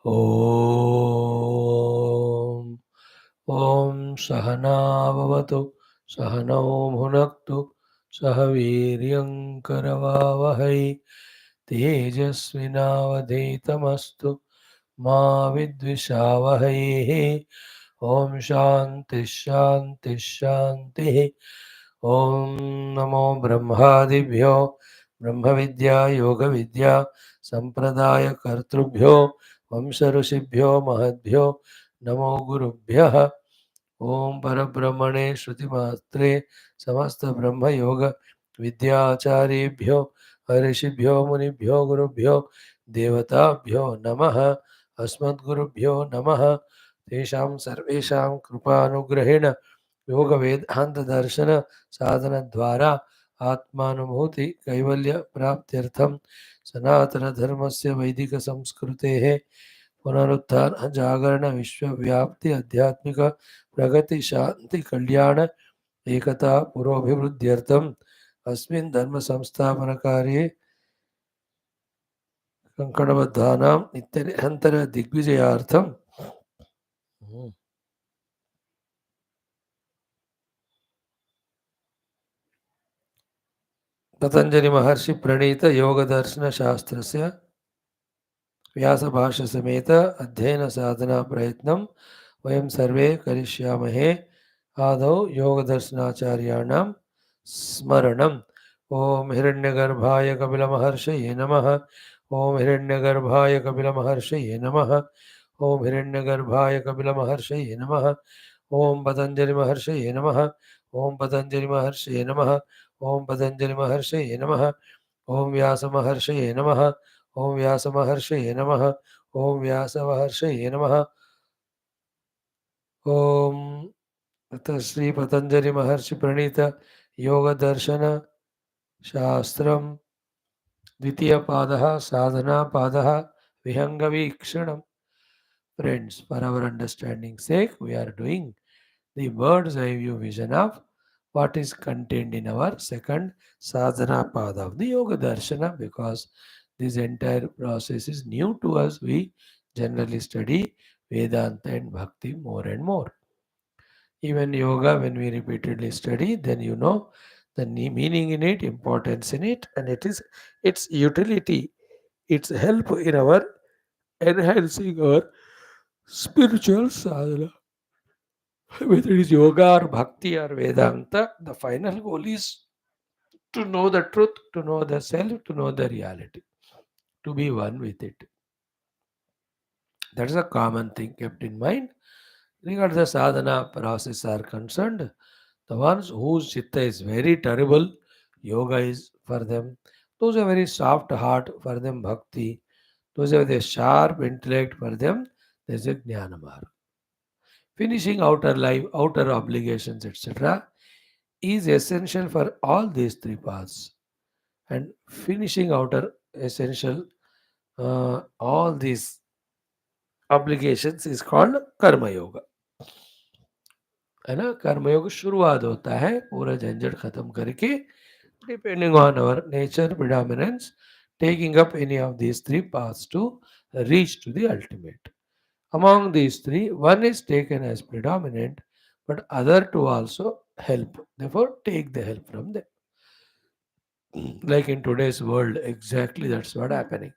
ॐ ॐ सहनाववतु सहनौ भुनक्तु सह वीर्यं करवावहै तेजस्विनावधीतमस्तु मा विद्विषावहै ॐ शान्तिः शान्तिः शान्तिः ॐ नमो ब्रह्मादिभ्यो ब्रह्मविद्या योगविद्या सम्प्रदायकर्तृभ्यो वंशऋषिभ्यो महद्भ्यो नमो गुरुभ्यः ओम परब्रह्मणे श्रुतिमात्रे समस्त ब्रह्म योग विद्याचार्येभ्यो ऋषिभ्यो मुनिभ्यो गुरुभ्यो देवताभ्यो नमः अस्मद्गुरुभ्यो नमः तेषां सर्वेषां कृपानुग्रहेण योग वेदांत दर्शन साधन द्वारा आत्मानुभूति कैवल्य प्राप्त्यर्थम सनातन धर्मस्य वैदिक संस्कृतेः पुनरुत्थान जागरण विश्वव्याप्ति आध्यात्मिक प्रगति शांति कल्याण एकता पुरोभिवृद्ध्यर्थम अस्मिन् धर्म संस्थापन कार्ये कंकणबद्धानां नित्यनिरन्तर दिग्विजयार्थम पतंजलि महर्षि प्रणीत योग दर्शन शास्त्रस्य व्यास भाष्य समेत अध्ययन साधना प्रयत्नं वयं सर्वे करिष्यामहे आदौ योग दर्शनाचार्याणां स्मरणम् ओम हिरण्यगर्भाय कपिलमहर्षये नमः ओम हिरण्यगर्भाय कपिलमहर्षये नमः ओम हिरण्यगर्भाय कपिलमहर्षये नमः ओम पतंजलि महर्षये नमः ओम पतंजलि महर्षये नमः ओम पतंजलि महर्षये नमः ओम व्यास महर्षये नमः ओम व्यास महर्षये नमः ओम व्यास महर्षये नमः ओम अतः श्री पतंजलि महर्षि प्रणीत योग दर्शन शास्त्रम द्वितीय पादः साधना पादः विहंग वीक्षणम. Friends, for our understanding sake, we are doing the bird's eye view vision of what is contained in our second sadhana pada of the yoga darshana, because this entire process is new to us. We generally study Vedanta and Bhakti more and more. Even yoga, when we repeatedly study, then you know the meaning in it, importance in it, and it is its utility, its help in our enhancing our spiritual sadhana. Whether it is yoga or bhakti or Vedanta, the final goal is to know the truth, to know the self, to know the reality, to be one with it. That is a common thing kept in mind. Regarding the sadhana process are concerned, the ones whose chitta is very terrible, yoga is for them. Those are very soft heart, for them bhakti. Those are the sharp intellect, for them there is a jnana marg. Finishing outer life, outer obligations, etc., is essential for all these three paths. And finishing outer essential, all these obligations is called कर्म योग. है ना. कर्मयोग शुरुआत होता है पूरा झंझट खत्म करके, depending on our nature predominance, taking up any of these three paths to reach to the ultimate. Among these three, one is taken as predominant, but other two also help. Therefore, take the help from them. Like in today's world, exactly that's what happening.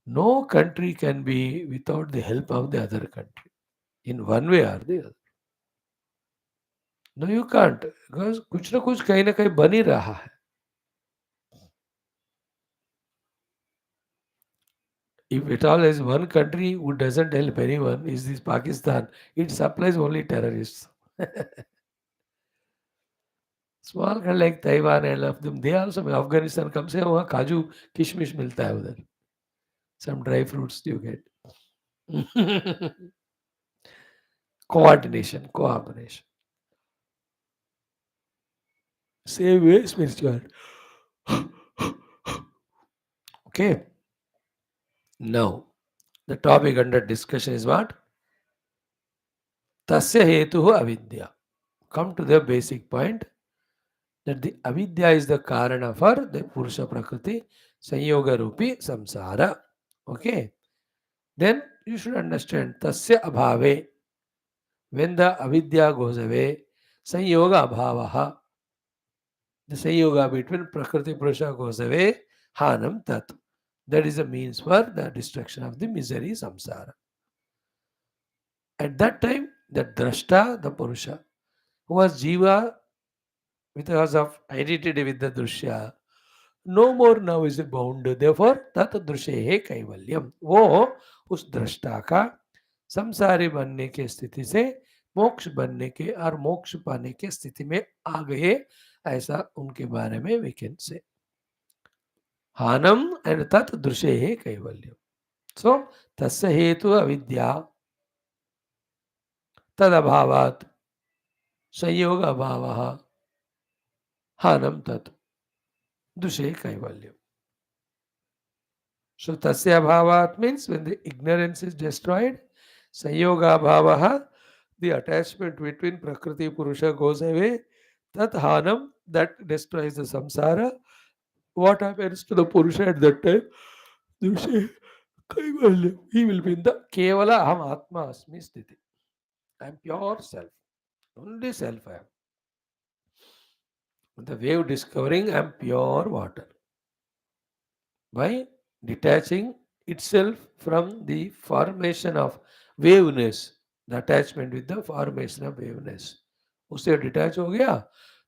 No country can be without the help of the other country in one way or the other. No, you can't, because कुछ ना कुछ कहीं ना कहीं बन ही रहा है. If it all is one country who doesn't help anyone, is this Pakistan. It supplies only terrorists. Small country like Taiwan and all of them, they also, Afghanistan कम से वहाँ काजू किशमिश मिलता है उधर. Some dry fruits you get. Coordination, cooperation. Same way spiritual. Okay. Now, the topic under discussion is what? Tasya hetu avidya. Come to the basic point that the avidya is the karana for the Purusha Prakriti Sanyoga Rupi Samsara. Okay. Then you should understand tasya abhave, when the avidya goes away, sanyoga abhavaha, the sanyoga between prakriti purusha goes away, hanam tat. That is the means for the destruction of the misery samsara. At that time, the drashta, the purusha, who was jiva because of identity with the drushya, no more now is bound. Therefore, tat drushe kaivalyam. वो उस दृष्टा का संसारी बनने के स्थिति से मोक्ष बनने के और मोक्ष पाने के स्थिति में आ गए, ऐसा उनके बारे में we can say. हानम and tat drushe kaivalyam. So, तस्य हेतु अविद्या तद अभावात संयोग अभावः हानम तत् दुषे kaivalyam. So tasya bhavat means when the ignorance is destroyed, sanyoga bhavaha, the attachment between prakriti purusha goes away, tat hanam, that destroys the samsara. What happens to the purusha at that time? Dushe kaivalyam. He will be in the kevala aham atma asmi sthiti. I am pure self. Only self I am. The wave discovering I am pure water. By detaching itself from the formation of waveness, the attachment with the formation of waveness, उससे detach हो गया,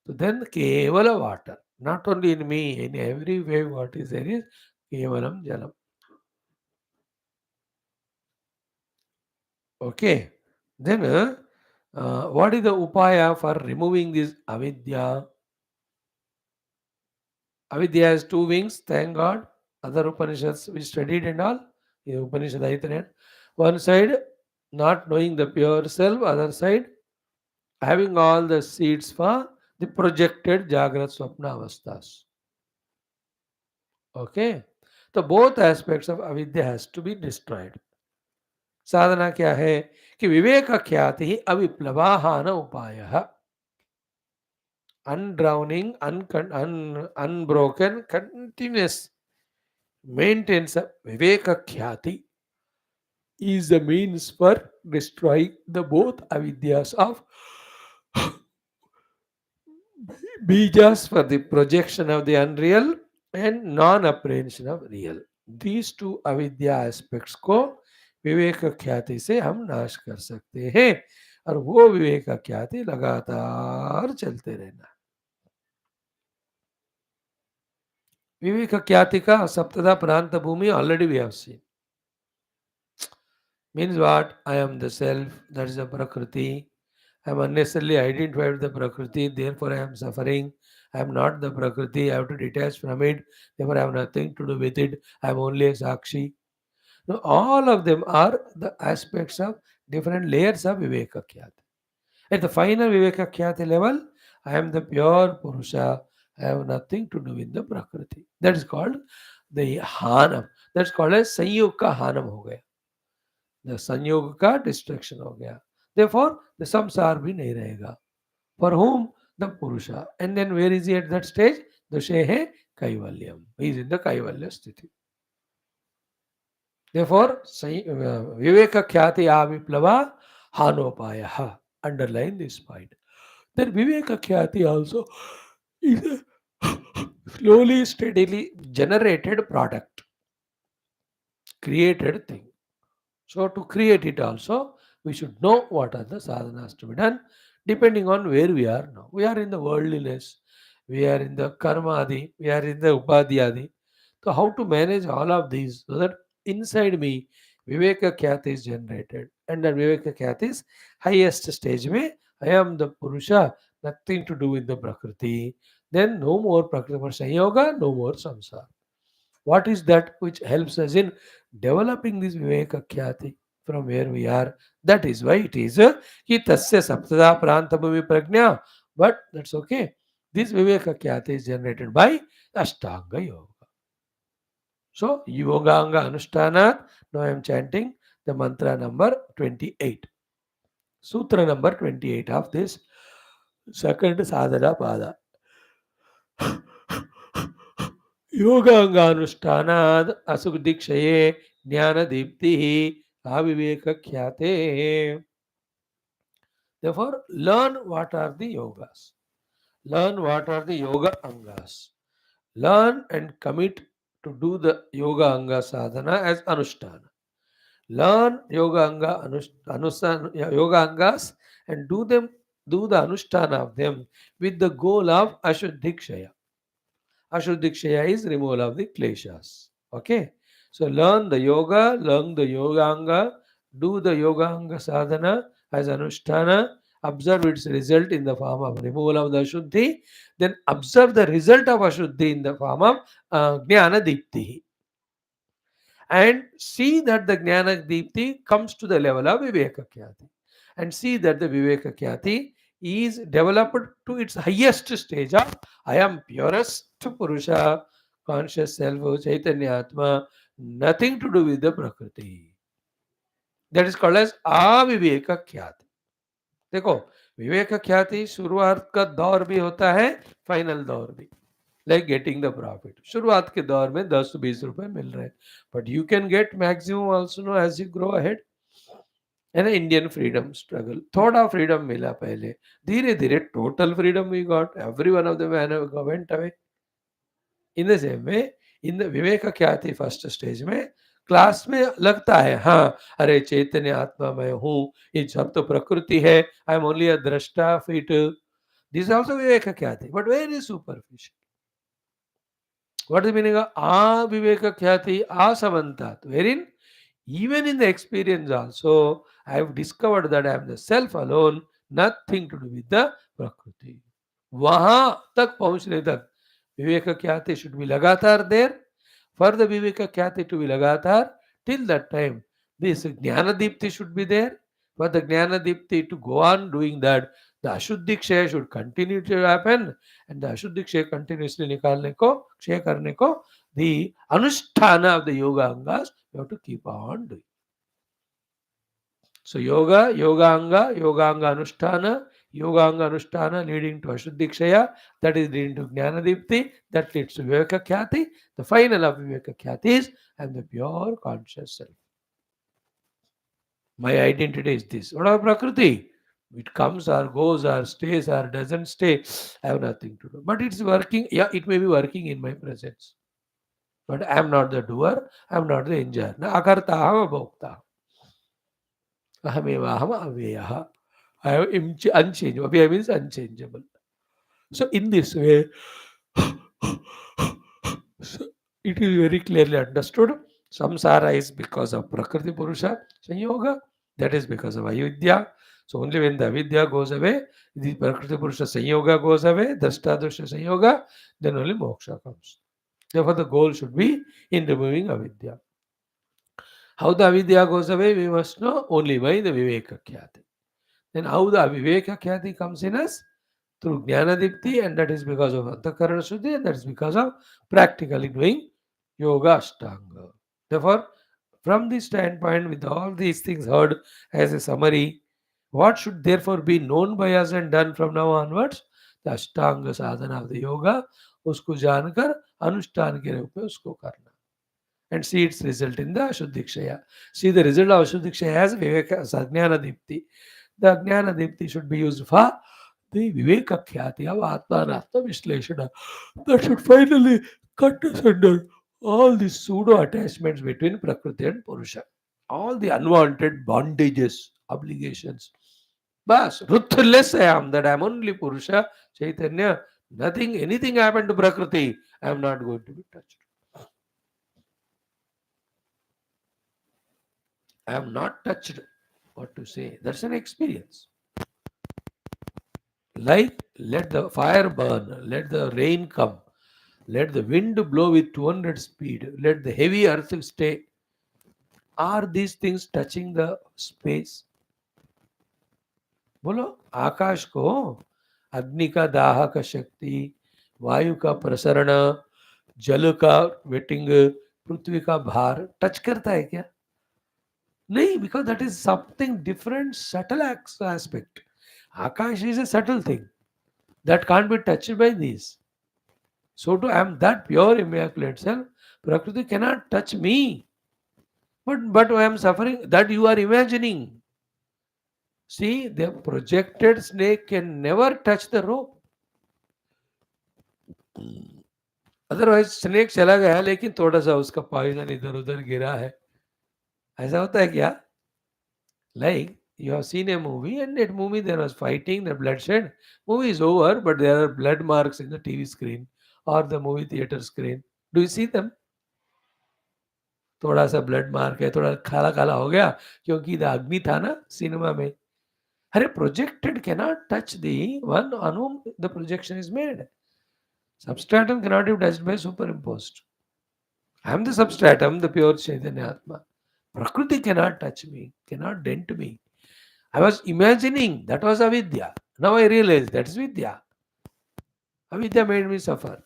तो then केवल water, not only in me, in every wave what is there is Kavalam jalam. Okay, then what is the upaya for removing this avidya? Avidya has two wings, thank God. Other Upanishads we studied and all. Upanishad Aitana. One side, not knowing the pure self, other side, having all the seeds for the projected Jagrat Swapna Avasthas. Okay? So both aspects of avidya has to be destroyed. साधना क्या है कि विवेक ख्याति ही अविप्लवाहान उपाय, undrowning, unbroken, continuous maintenance of viveka khyati is the means for destroying the both avidyas of bijas for the projection of the unreal and non-apprehension of real. These two avidya aspects को विवेक ख्याति से हम नाश कर सकते हैं, और वो विवेक ख्याति लगातार चलते रहना. विवेक ख्याति का सप्तदा प्रांत भूमि already we have seen. Means what? I am the self, that is the Prakriti. I am unnecessarily identified with the Prakriti, therefore I am suffering. I am not the Prakriti, I have to detach from it, therefore I have nothing to do with it. I am only a Sakshi. Now, all of them are the aspects of different layers of Viveka Khyati. At the final Viveka Khyati level, I am the pure Purusha. I have nothing to do with the Prakriti. That is called the Hanam. That's called as Sanyog ka Hanam ho gaya. The संयोग का destruction हो गया, therefore the samsar भी नहीं रहेगा. For whom? The purusha. And then where is he at that stage? Dushe hai kaivalyam. He is in the kaivalya sthiti. Therefore viveka khyati aviplava hanopaya. Underline this point. Then viveka khyati also is a slowly steadily generated product, created thing. So to create it also, we should know what are the sadhanas to be done depending on where we are now. We are in the worldliness, we are in the karma adi, we are in the upadhi adi. So how to manage all of these so that inside me Viveka Khyati is generated, and that Viveka Khyati is highest stage mein I am the Purusha, nothing to do with the Prakriti. Then no more Prakriti Sanyoga, no more samsara. What is that which helps us in developing this Viveka Khyati from where we are? That is why it is ki tasya saptada prantabhavi prajna. But that's okay. This Viveka Khyati is generated by Ashtanga Yoga. So, Yoga Anga Anushthanat. Now I am chanting the mantra number 28. Sutra number 28 of this second sadhana pada. योगांगानुष्ठानाद असुख दीक्षये ज्ञान Deepti aviveka khyate. Therefore, learn what are the yogas. Learn what are the yoga angas. Learn and commit to do the yoga anga sadhana as anushtana. Learn yoga anga yoga angas and do the anushtana of them with the goal of ashuddhikshaya. Ashuddhikshaya is removal of the kleshas. Okay. So learn the yoga anga, do the yoga anga sadhana as anushtana, observe its result in the form of removal of the ashuddhi, then observe the result of ashuddhi in the form of jnana dipti, and see that the Jnana Deepti comes to the level of Viveka Khyati, and see that the Viveka Khyati is developed to its highest stage of I am purest Purusha, conscious self, Chaitanya Atma, nothing to do with the Prakriti. That is called as Aviveka Khyati. देखो विवेक ख्याति शुरुआत का दौर भी होता है, final दौर भी, लाइक गेटिंग द प्रॉफिट. शुरुआत के दौर में 10 20 रुपए मिल रहे हैं, but you can get maximum also no as you grow ahead. है ना, इंडियन फ्रीडम स्ट्रगल, थोड़ा फ्रीडम मिला पहले, धीरे धीरे total freedom we got, every one of the went away. In the same way, in the विवेक ख्याति first stage में क्लास में लगता है हाँ अरे चैतन्य आत्मा मैं हूँ, ये सब तो प्रकृति है, आई एम ओनली अ दृष्टा फिट. दिस ऑल्सो विवेक ख्याति, but very superficial. What is the meaning of aviveka khyati asavantat? Wherein, even in the experience also, I have discovered that I am the self alone, nothing to do with the prakriti. वहां तक पहुंचने तक विवेक ख्याति should be लगातार there. For the viveka khyati to be लगातार, till that time, this jnana dipti should be there. For the jnana dipti to go on doing that, the ashuddhi kshaya should continue to happen, and the ashuddhi kshaya continuously निकालने को, क्षय करने को, the anusthana of the yoga angas you have to keep on doing. So yoga, yoga anga anusthana leading to ashuddhi kshaya, that is leading to jnana dipti, that leads to viveka khyati. The final of viveka khyati is I am the pure conscious self. My identity is this. What about prakriti? It comes or goes or stays or doesn't stay. I have nothing to do. But it's working. Yeah, it may be working in my presence. But I am not the doer. I am not the enjoyer. Na akarta aham bhokta. Ahameva aham aveyaha. I am unchangeable. Aveya means unchangeable. So in this way, so it is very clearly understood. Samsara is because of Prakriti Purusha Sanyoga. That is because of Avidya. So only when the Avidya goes away, the Prakriti Purusha Sanyoga goes away, Drashtadosha Sanyoga, then only moksha comes. Therefore, the goal should be in removing Avidya. How the Avidya goes away, we must know only by the Viveka Khyati. Then how the Viveka Khyati comes in us? Through Jnanadipti, and that is because of Antakarana Shuddhi, and that is because of practically doing Yoga Ashtanga. Therefore, from this standpoint, with all these things heard as a summary, what should therefore be known by us and done from now onwards? The Ashtanga sadhana of the yoga, उसको जानकर अनुष्ठान के रूप में उसको करना, and see its result in the Ashuddhikshaya. See the result of Ashuddhikshaya as Viveka Jnana Dipti. The Jnana Dipti should be used for the Viveka Khyati of Atma Vishleshana. That should finally cut asunder all the pseudo attachments between Prakriti and Purusha. All the unwanted bondages, obligations. Bas, ruthless I am, that I am only Purusha, Chaitanya. Nothing, anything happened to Prakriti, I am not going to be touched. I am not touched. What to say? That's an experience. Like, let the fire burn, let the rain come, let the wind blow with 200 speed, let the heavy earth stay. Are these things touching the space? बोलो, आकाश को अग्नि का दाह का शक्ति, वायु का प्रसरण, जल का वेटिंग, पृथ्वी का भार टच करता है क्या? नहीं, because that is something different, subtle aspect. Akash is a subtle thing that can't be touched by these. So to I am that pure immaculate self, Prakriti cannot touch me. But I am suffering, that you are imagining. See, the projected snake can never touch the rope. Otherwise snake चला गया लेकिन थोड़ा सा उसका poison इधर उधर गिरा है. ऐसा होता है क्या? Like you have seen a movie, and that movie there was fighting, the bloodshed. Movie is over, but there are blood marks in the TV screen or the movie theater screen. Do you see them? थोड़ा सा blood mark है, थोड़ा काला काला हो गया क्योंकि the अग्नि था ना सिनेमा में. अरे projected cannot touch the one on whom the projection is made. Substratum cannot be touched by superimposed. I am the substratum, the pure Chaitanya Atma. Prakriti cannot touch me, cannot dent me. I was imagining that was avidya. Now I realize that is vidya. Avidya made me suffer.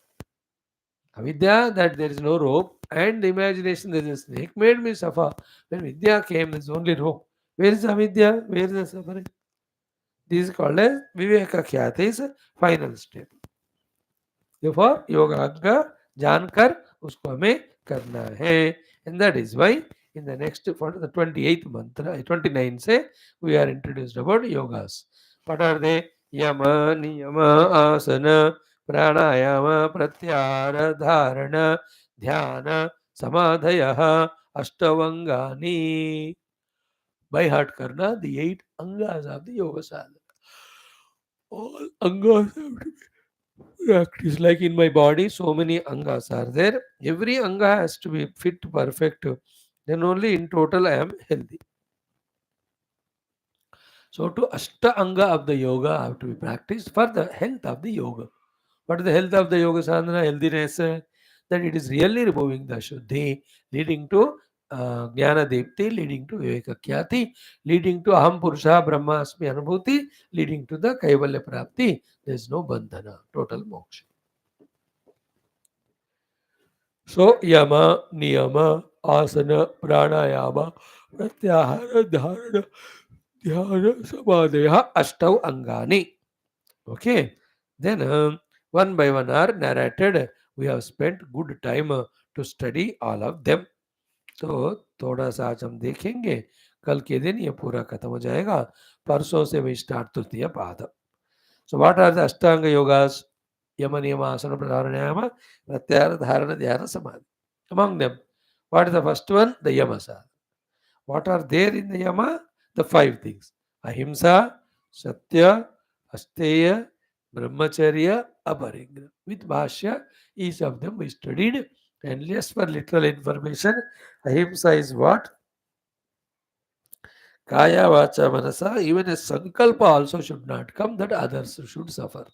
Avidya, that there is no rope, and the imagination there is a snake, made me suffer. When vidya came, there is only rope. Where is avidya? Where is the suffering? This is called as viveka khyate, is final step. Therefore, yoga का जानकर उसको हमें करना है. And that is why in the next, for the 28th mantra, 29 say, we are introduced about yogas. What are they? Yama, niyama, asana, pranayama, pratyahara, dharana, dhyana, samadhaya, ashtavangani. By heart karna, the 8 angas of the yoga sadhana. All angas have to be practiced. Like in my body, so many angas are there. Every anga has to be fit, perfect. Then only in total I am healthy. So to Ashta Anga of the yoga have to be practiced for the health of the yoga. What is the health of the yoga sadhana? Healthiness. That it is really removing the Shuddhi, leading to Jnana Depti, leading to Viveka Khyati, leading to Aham Purusha Brahmasmi Anubhuti, leading to the Kaivalya Prapti. There is no bandhana, total moksha. So Yama, Niyama, Asana, Pranayama, Pratyahara, Dharana, Dhyana, Samadhya, Ashtav Angani. Okay. Then one by one are narrated. We have spent good time to study all of them. तो थोड़ा सा आज हम देखेंगे. कल के दिन ये पूरा खत्म हो जाएगा. परसों से we start तृतीय पाद. So what are the Ashtanga yogas? Yama, Niyama, Asana, Pranayama, Pratyahara, Dharana, Dhyana, Samadhi. Among them, what is the first one? The Yama sadhana. What are there in the Yama? The 5 things. Ahimsa, Satya, Asteya, Brahmacharya, Aparigraha. With Bhashya, each of them we studied. And just for literal information, Ahimsa is what? Kaya, Vacha, Manasa. Even a Sankalpa also should not come that others should suffer.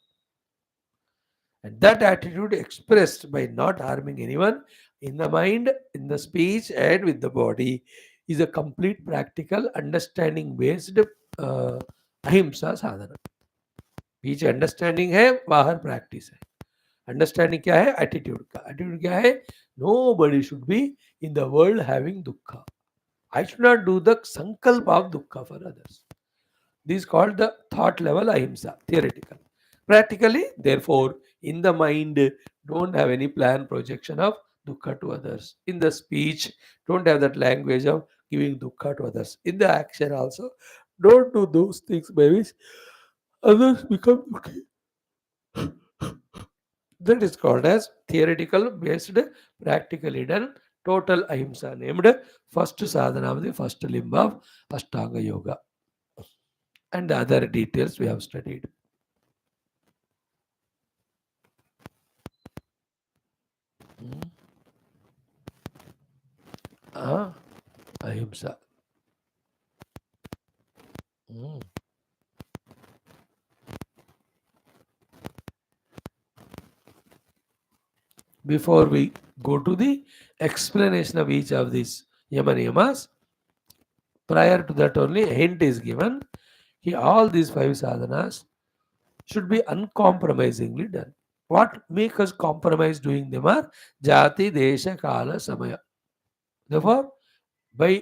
And that attitude expressed by not harming anyone in the mind, in the speech, and with the body is a complete practical understanding based ahimsa sadhana. Beach understanding है, बाहर practice है. Understanding क्या है? Attitude का. Attitude क्या है? Nobody should be in the world having दुखा. I should not do the sankalpa of dukkha for others. This is called the thought level ahimsa, theoretical. Practically, therefore, in the mind, don't have any plan projection of dukkha to others. In the speech, don't have that language of giving dukkha to others. In the action also, don't do those things by which others become dukhi. That is called as theoretical based, practically done, total ahimsa, named first sadhana of the first limb of Ashtanga Yoga. And the other details we have studied. Ahimsa. Before we go to the explanation of each of these yama niyamas, prior to that only a hint is given. All these 5 sadhanas should be uncompromisingly done. What makes us compromise doing them are jati, desha, kala, samaya. Therefore, by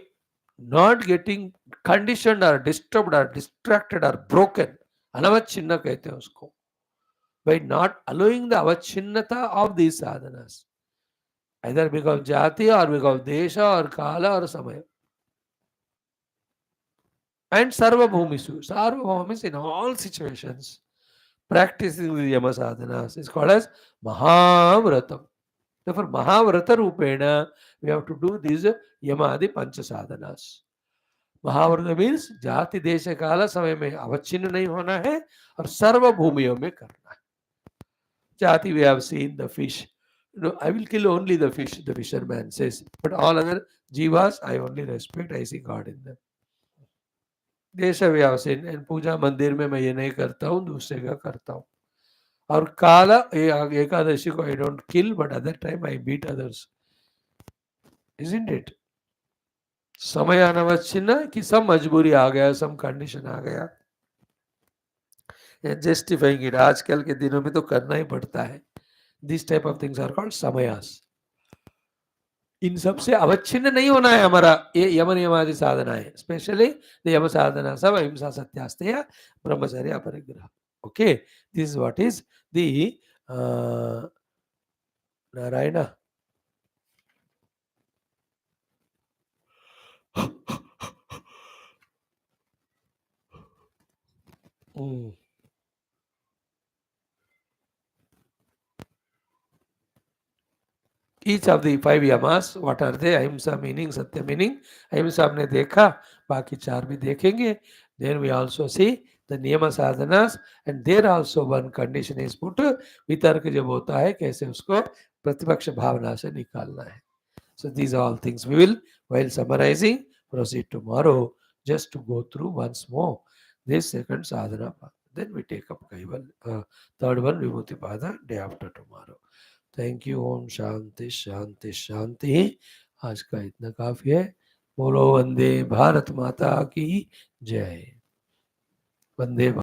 not getting conditioned or disturbed or distracted or broken, anavachinna कहते हैं उसको, by not allowing the avachinnata of these sadhanas, either because jati or because desha or kala or samaya. and Sarvabhumisu. Sarvabhauma means in all situations. Practicing the Yama sadhanas is called as Mahavratam. Therefore, Mahavrata Rupena, we have to do these Yamadi Pancha sadhanas. महाव्रत means जाति देश काल समय में अवच्छिन्न नहीं होना है और सर्व भूमियों में करना है. जाति we have seen the fish. No, I will kill only the fish, the fisherman says, but all other jivas I only respect, I see God in them. देश we have seen, and पूजा मंदिर में मैं ये नहीं करता हूँ, दूसरे का करता हूँ. और काल एकादशी को I don't kill, but other time I beat others. Isn't it? समय अनवच्छिन्न कि सब मजबूरी आ गया, सब कंडीशन आ गया, जस्टिफाइंग इट. आजकल के दिनों में तो करना ही पड़ता है. This type of things are called समयास. इन सब से अवच्छिन्न नहीं होना है हमारा. ये यम नियमादि साधना है, स्पेशली द यम साधना सब अहिंसा सत्यास्तेय ब्रह्मचर्य अपरिग्रह. Okay, this is what is the Narayan. Each of the 5 yamas, what are they? Ahimsa meaning, Satya meaning. Ahimsa हमने देखा, बाकी 4 भी देखेंगे. Then we also see the niyama sadhanas, and there also one condition is put. वितर्क जब होता है कैसे उसको प्रतिपक्ष भावना से निकालना है. So these are all things we will, while summarizing, proceed tomorrow just to go through once more this second sadhana. Then we take up Kaival, third one Vibhuti Pada day after tomorrow. Thank you. ओम शांति शांति शांति. आज का इतना काफी है. बोलो वंदे भारत माता की जय. वंदे